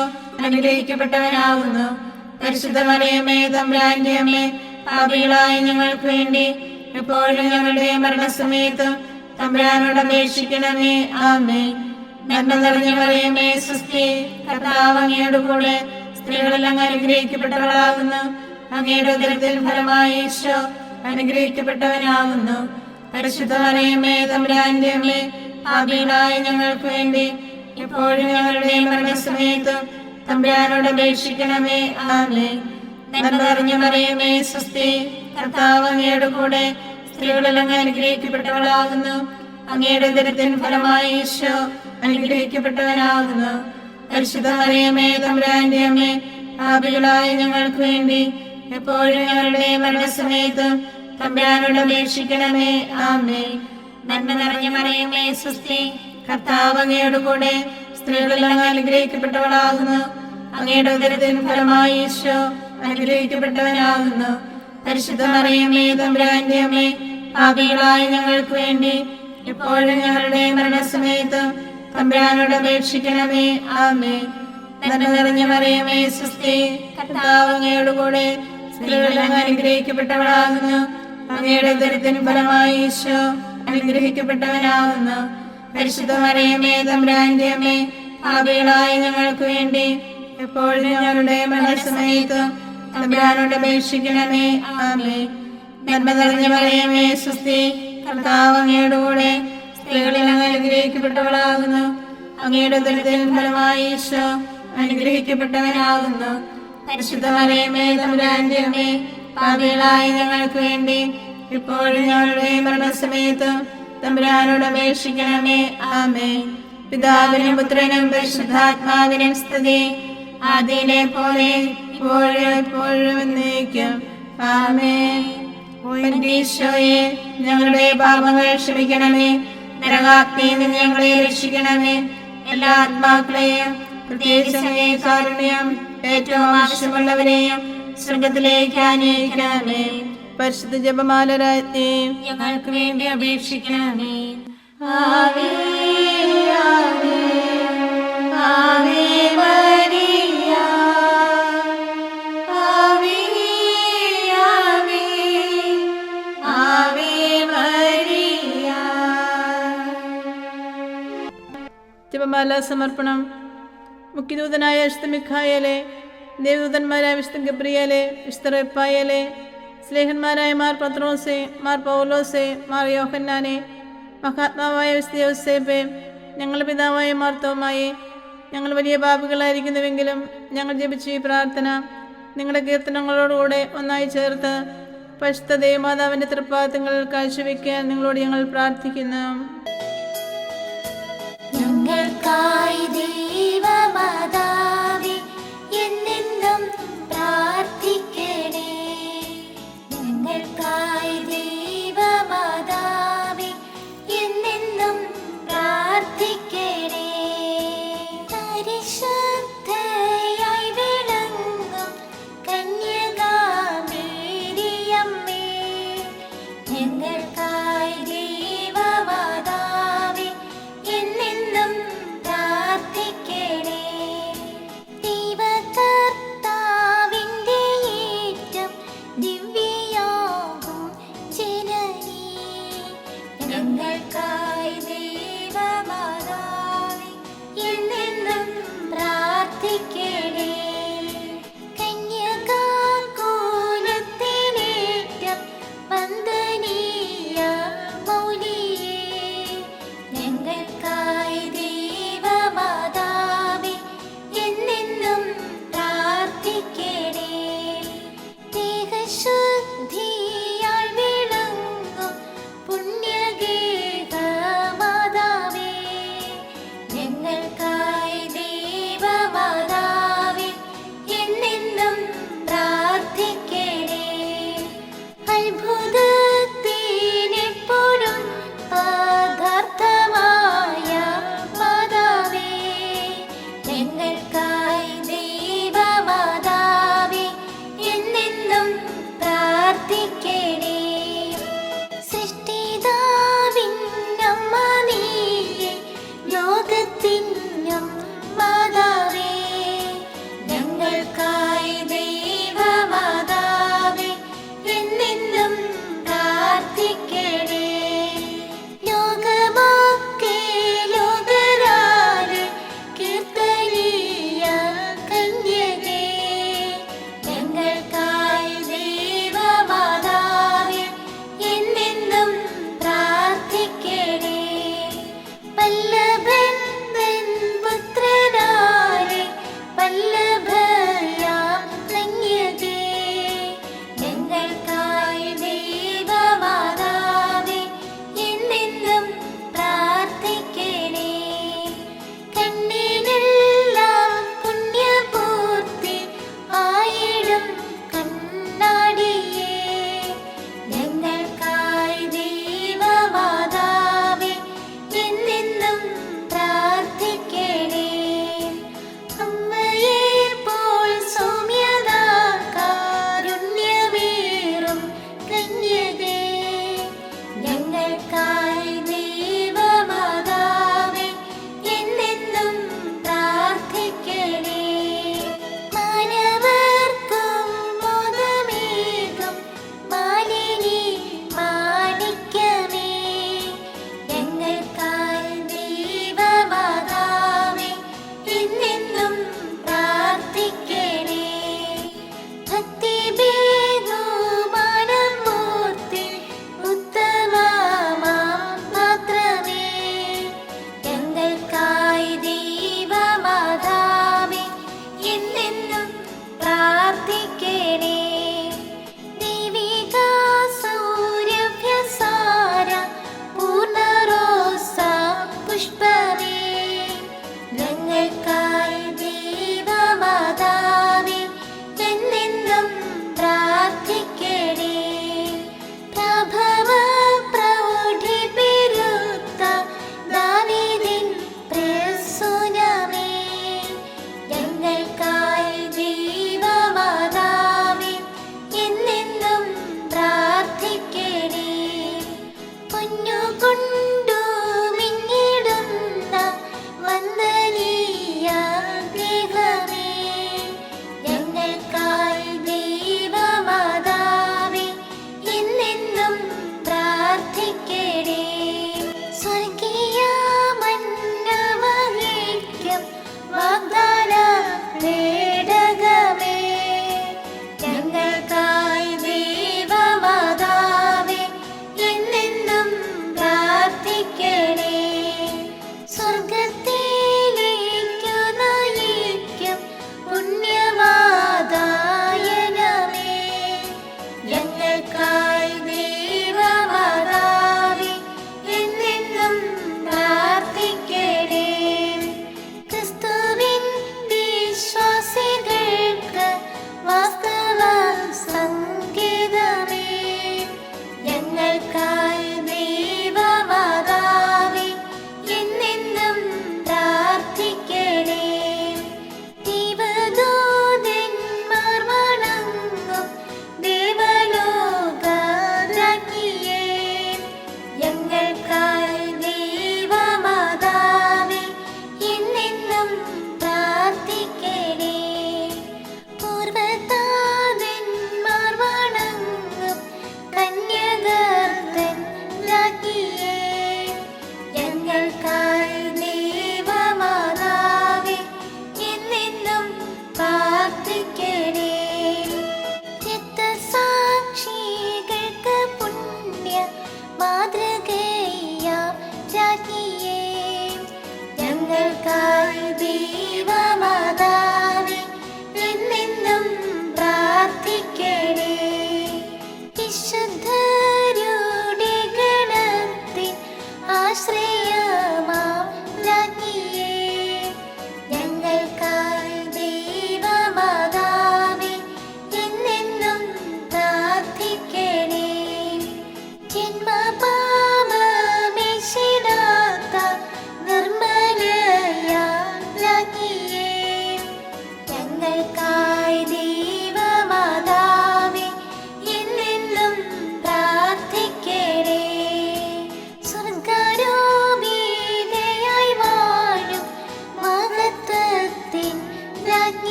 അനുഗ്രഹിക്കപ്പെട്ടവനാകുന്നു. പരിശുദ്ധ മറിയമേ, തമ്പുരാന്റെ അമ്മേ, പാപികളായ ഞങ്ങൾക്ക് വേണ്ടി എപ്പോഴും ഞങ്ങളുടെ മരണസമയത്തും തമ്പുരാനോട് അപേക്ഷിക്കണമേ. ആമേൻ. നന്മ നിറഞ്ഞ മറിയമേ, സ്വസ്തി, കർത്താവ് അങ്ങയോട് കൂടെ സ്ത്രീകളിൽ അങ്ങ് അനുഗ്രഹിക്കപ്പെട്ടവളാകുന്നു. അങ്ങയുടെ ഉദരത്തിൻ ഫലമായി ഈശോ അനുഗ്രഹിക്കപ്പെട്ടവനാകുന്നു. പരിശുദ്ധ മറിയമേ, തമ്പുരാന്റെ അമ്മേ, പാപികളായ ഞങ്ങൾക്ക് വേണ്ടി എപ്പോഴും ഞങ്ങളുടെ മരണസമയത്തും തമ്പുരാനോട് അപേക്ഷിക്കണമേ. ആമേൻ. നന്മ നിറഞ്ഞ മറിയമേ, സ്വസ്തി, കർത്താവ് അങ്ങയോട് കൂടെ സ്ത്രീകളിൽ അങ്ങ് അനുഗ്രഹിക്കപ്പെട്ടവളാകുന്നു. അങ്ങയുടെ ഉദരത്തിൻ ഫലമായി ഈശോ അനുഗ്രഹിക്കപ്പെട്ടവനാകുന്നു. പരിശുദ്ധ മറിയമേ, തമ്പുരാന്റെ അമ്മേ, പാപികളായ ഞങ്ങൾക്ക് വേണ്ടി എപ്പോഴും ഞങ്ങളുടെ മരണസമയത്തും തമ്പുരാനോട് അപേക്ഷിക്കണമേ. ആമേൻ. നന്മ നിറഞ്ഞ മറിയമേ, സ്വസ്തി, കർത്താവ് അങ്ങയോട് കൂടെ സ്ത്രീകളിൽ അങ്ങ് അനുഗ്രഹിക്കപ്പെട്ടവളാകുന്നു. അങ്ങയുടെ ഉദരത്തിൻ ഫലമായി ഈശോ അനുഗ്രഹിക്കപ്പെട്ടവനാകുന്നു. പരിശുദ്ധ മറിയമേ, തമ്പുരാന്റെ അമ്മേ, പാപികളായ ഞങ്ങൾക്ക് വേണ്ടി എപ്പോഴും ഞങ്ങളുടെ മരണസമയത്തും തമ്പുരാനോട് അപേക്ഷിക്കണമേ. ആമേൻ. നന്മ നിറഞ്ഞ മറിയമേ, സ്വസ്തി, കർത്താവ് അങ്ങയോട് കൂടെ സ്ത്രീകളിൽ അങ്ങ് അനുഗ്രഹിക്കപ്പെട്ടവളാകുന്നു. അങ്ങയുടെ ഉദരത്തിൻ ഫലമായി ഈശോ അനുഗ്രഹിക്കപ്പെട്ടവനാകുന്നു. പരിശുദ്ധ മറിയമേ, തമ്പുരാന്റെ അമ്മേ, പാപികളായ ഞങ്ങൾക്ക് വേണ്ടി എപ്പോഴും ഞങ്ങളുടെ മരണസമയത്തും തമ്പുരാനോട് അപേക്ഷിക്കണമേ. ആമേൻ. നന്മ നിറഞ്ഞ മറിയമേ, സ്വസ്തി, കർത്താവ് അങ്ങയോട് കൂടെ സ്ത്രീകളിൽ അങ്ങ് അനുഗ്രഹിക്കപ്പെട്ടവളാകുന്നു. അങ്ങയുടെ ഉദരത്തിൻ ഫലമായി ഈശോ അനുഗ്രഹിക്കപ്പെട്ടവനാകുന്നു. പരിശുദ്ധ മറിയമേ, തമ്പുരാന്റെ അമ്മേ, പാപികളായ ഞങ്ങൾക്ക് വേണ്ടി ഇപ്പോഴും ഞങ്ങളുടെ മരണസമയത്തും തമ്പുരാനോട് അപേക്ഷിക്കണമേ. ആമേൻ. പിതാവിനും പുത്രനും പരിശുദ്ധാത്മാവിനും സ്തുതി, ആദിയിലെ പോലെ ഇപ്പോഴും എപ്പോഴും എന്നേക്കും. ആമേൻ. ഈശോയെ, ഞങ്ങളുടെ പാപങ്ങൾ ക്ഷമിക്കണമേ. നരകാഗ്നിയിൽ നിന്ന് ഞങ്ങളെ രക്ഷിക്കണമേ. എല്ലാ ആത്മാക്കളെയും പ്രത്യേകിച്ച് അങ്ങേ കാരുണ്യം ഏറ്റവും ആവശ്യമുള്ളവരെയും സ്വർഗത്തിലേക്ക് ആനയിക്കണമേ. പരിശുദ്ധ ജപമാല രാജ്ഞി, ഞങ്ങൾക്ക് വേണ്ടി അപേക്ഷിക്കണമേ. ആവേ ആവേ ആവേ മരിയ ആവേ ആവേ ആവേ മരിയ. ജപമാല സമർപ്പണം. മുഖ്യദൂതനായ വിശുദ്ധ മിഖായേലെ, ദേവദൂതന്മാരായ വിശുദ്ധ ഗബ്രിയേലെ, വിശുദ്ധ റഫായേലെ, സ്ലേഹന്മാരായ മാർ പത്രോസെ, മാർ പൗലോസെ, മാർ യോഹന്നാനെ, മഹാത്മാവായ വിശുദ്ധ യോസേപ്പെ, ഞങ്ങളുടെ പിതാവായ മാർ തോമായെ, ഞങ്ങൾ വലിയ പാപികളായിരിക്കുന്നുവെങ്കിലും ഞങ്ങൾ ജപിച്ച ഈ പ്രാർത്ഥന നിങ്ങളുടെ കീർത്തനങ്ങളോടുകൂടെ ഒന്നായി ചേർത്ത് പരിശുദ്ധ ദേവമാതാവിൻ്റെ തൃപ്പാദങ്ങളിൽ കാഴ്ചവെക്കാൻ നിങ്ങളോട് ഞങ്ങൾ പ്രാർത്ഥിക്കുന്നു. ഞങ്ങൾക്കായി ദൈവമാതാവേ എന്നെന്നും പ്രാർത്ഥിക്കണേ. ഞങ്ങൾക്കായി ദൈവമാതാവേ എന്നെന്നും പ്രാർത്ഥിക്കണേ. പരിശുദ്ധയായി വിളങ്ങും കന്യകാമേരിയമ്മേ, ഞങ്ങൾക്കായി ദൈവമാതാവേ എന്നെന്നും പ്രാർത്ഥിക്കണേ.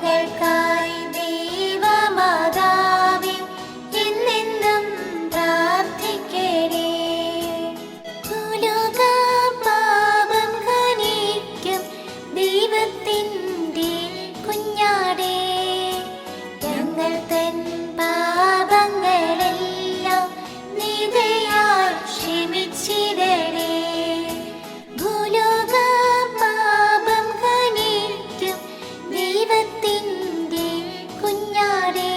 ഞങ്ങൾക്കായി ദൈവമാതാവേ എന്നെന്നും പ്രാർത്ഥിക്കണേ. ഭൂലോക പാപം ഖനിക്കും ദൈവത്തിൻ്റെ കുഞ്ഞാടേ, ഞങ്ങൾ തൻ പാപങ്ങളെല്ലാം നിദയാൽ ക്ഷമിച്ചിടണേ. ഭൂലോക പാപം ഖനിക്കും ദൈവത്തിൻ്റെ കുഞ്ഞാടേ,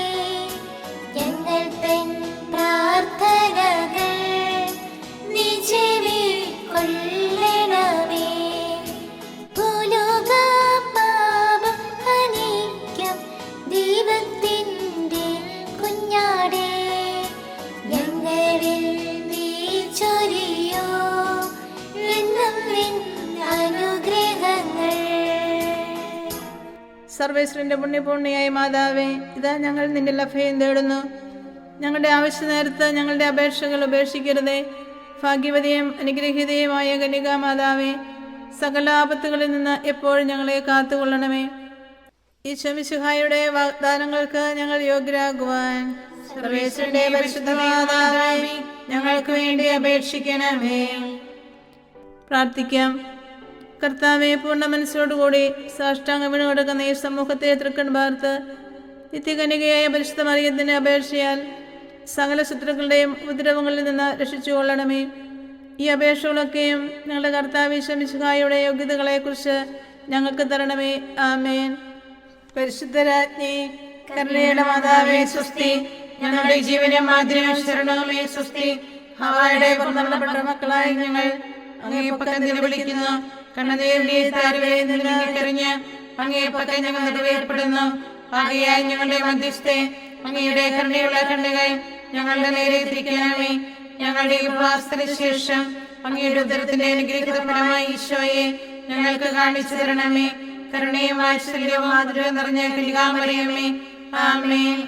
ഞങ്ങൾ തൻ പ്രാർത്ഥനകൾ നീ ചെവിക്കൊള്ളണമേ. ഭൂലോക പാപം ഖനിക്കും ദൈവത്തിൻ്റെ കുഞ്ഞാടേ, ഞങ്ങളിൽ നീ ചൊരിയോ എന്നും നിൻ അനുഗ്രഹങ്ങൾ. സർവേശ്വരന്റെ പുണ്യപൂർണിയായ മാതാവേ, ഇതാ ഞങ്ങൾ നിന്റെ അഭയം തേടുന്നു. ഞങ്ങളുടെ ആവശ്യ നേരത്ത് ഞങ്ങളുടെ അപേക്ഷകൾ ഉപേക്ഷിക്കരുതേ. ഭാഗ്യവതിയും അനുഗ്രഹീതയുമായ കന്യകാ മാതാവേ, സകല ആപത്തുകളിൽ നിന്ന് എപ്പോഴും ഞങ്ങളെ കാത്തുകൊള്ളണമേ. ഈശോ മിശിഹായുടെ വാഗ്ദാനങ്ങൾക്ക് ഞങ്ങൾ യോഗ്യരാകുവാൻ സർവേശ്വരന്റെ പരിശുദ്ധ മാതാവേ, ഞങ്ങൾക്ക് വേണ്ടി അപേക്ഷിക്കണമേ. പ്രാർത്ഥിക്കാം. കർത്താവെ, പൂർണ്ണ മനസ്സോടുകൂടി സാഷ്ടാംഗം വീണ് കിടക്കുന്ന ഈ സമൂഹത്തെ തൃക്കൺ പാർത്ത് നിത്യകന്യകയായ പരിശുദ്ധ മറിയത്തിന്റെ അപേക്ഷയാൽ സകല ശത്രുക്കളുടെയും ഉപദ്രവങ്ങളിൽ നിന്ന് രക്ഷിച്ചുകൊള്ളണമേ. ഈ അപേക്ഷകളൊക്കെയും ഞങ്ങളുടെ കർത്താവ് ഈശോ മിശിഹായുടെ യോഗ്യതകളെക്കുറിച്ച് ഞങ്ങൾക്ക് തരണമേ. ആമേൻ. പരിശുദ്ധരാജ്ഞി, കരുണയുടെ മാതാവേ സ്വസ്തി. ഞങ്ങളുടെ ജീവനും മാതിരിയും ശരണവുമേ സ്വസ്തി. ഹവായുടെ പുറന്തള്ളപ്പെട്ട മക്കളായ ഞങ്ങൾ അങ്ങേ പക്കം വിളിക്കുന്നു. കണ്ണുനീരിന്റെ താരുവേ നീങ്ങിക്കറിഞ്ഞ് അങ്ങേ പക്കം ഞങ്ങൾ നെടുവേർപ്പെടുന്നു. ആകയാൽ ഞങ്ങളുടെ മധ്യസ്ഥെ അങ്ങയുടെ കരുണയുള്ള കണ്ണുകൾ ഞങ്ങളുടെ നേരെ തിരിക്കണമേ. ഞങ്ങളുടെ ഉപവാസത്തിന് ശേഷം അങ്ങയുടെ ഉദരത്തിന്റെ അനുഗ്രഹിത ഫലമായി ഈശോയെ ഞങ്ങൾക്ക് കാണിച്ചു തരണമേ. കരുണയും വാത്സല്യവും മാധുര്യവും നിറഞ്ഞ കന്യകാമറിയമേ, ആമേൻ.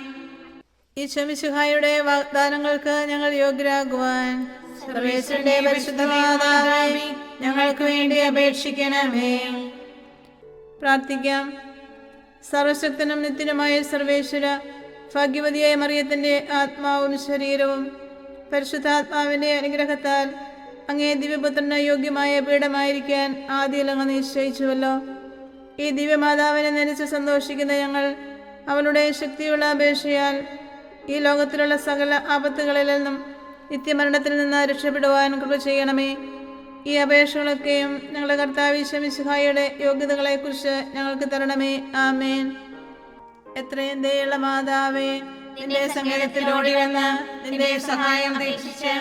ഈശോ മിശിഹായുടെ വാഗ്ദാനങ്ങൾക്ക് ഞങ്ങൾ യോഗ്യരാകുവാൻ സർവേശ്വരന്റെ പരിശുദ്ധ മാതാവേ, ഞങ്ങൾക്ക് വേണ്ടി അപേക്ഷിക്കണമേ. പ്രാർത്ഥിക്കാം. സർവശക്തനും നിത്യനുമായ സർവേശ്വര, ഭാഗ്യവതിയായ മറിയത്തിന്റെ ആത്മാവും ശരീരവും പരിശുദ്ധാത്മാവിന്റെ അനുഗ്രഹത്താൽ അങ്ങേ ദിവ്യപുത്രന് യോഗ്യമായ പീഠമായിരിക്കാൻ ആദ്യം അങ്ങ് നിശ്ചയിച്ചുവല്ലോ. ഈ ദിവ്യമാതാവിനെ നനച്ച് സന്തോഷിക്കുന്ന ഞങ്ങൾ അവളുടെ ശക്തിയുള്ള അപേക്ഷയാൽ ഈ ലോകത്തിലുള്ള സകല ആപത്തുകളിൽ നിന്നും നിത്യമരണത്തിൽ നിന്ന് രക്ഷപ്പെടുവാൻ കൃപ ചെയ്യണമേ. ഈ അപേക്ഷകളൊക്കെയും ഞങ്ങളുടെ കർത്താവ് ഈശോ മിശിഹായുടെ യോഗ്യതകളെക്കുറിച്ച് ഞങ്ങൾക്ക് തരണമേ. ആമേൻ. എത്രയും ദയുള്ള മാതാവേ, നിന്റെ സങ്കേതത്തിൽ ഓടി വന്ന് നിന്റെ സഹായം അപേക്ഷിച്ച്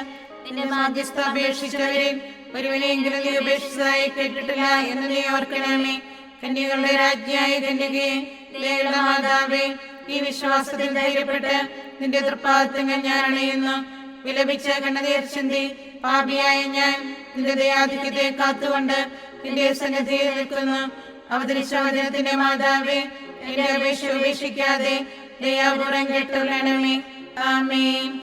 നിന്റെ മാധ്യസ്ഥ അപേക്ഷിച്ചവരിൽ ഒരുവനെങ്കിലും നീ ഉപേക്ഷിച്ചതായി കേട്ടിട്ടില്ല എന്ന് നീ ഓർക്കണമേ. കന്യകളുടെ രാജ്ഞിയായ കന്യകയെ, ദയുള്ള മാതാവേ, ഈ വിശ്വാസത്തിൽ ധൈര്യപ്പെട്ട് നിന്റെ തൃപ്പാദത്തങ്ങൾ ഞാൻ അണയുന്നു. വിലപിച്ച കണ്ണുനീർ ചിന്തി പാപിയായ ഞാൻ നിന്റെ ദയാധിക്യത്തെ കാത്തുകൊണ്ട് നിന്റെ സന്നിധിയിൽ നിൽക്കുന്നു. അവതരിച്ച വചനത്തിന്റെ മാതാവേ, എന്റെ അപേക്ഷ ഉപേക്ഷിക്കാതെ ദയാപൂർവം കേട്ടുകൊള്ളണമേ. ആമേൻ.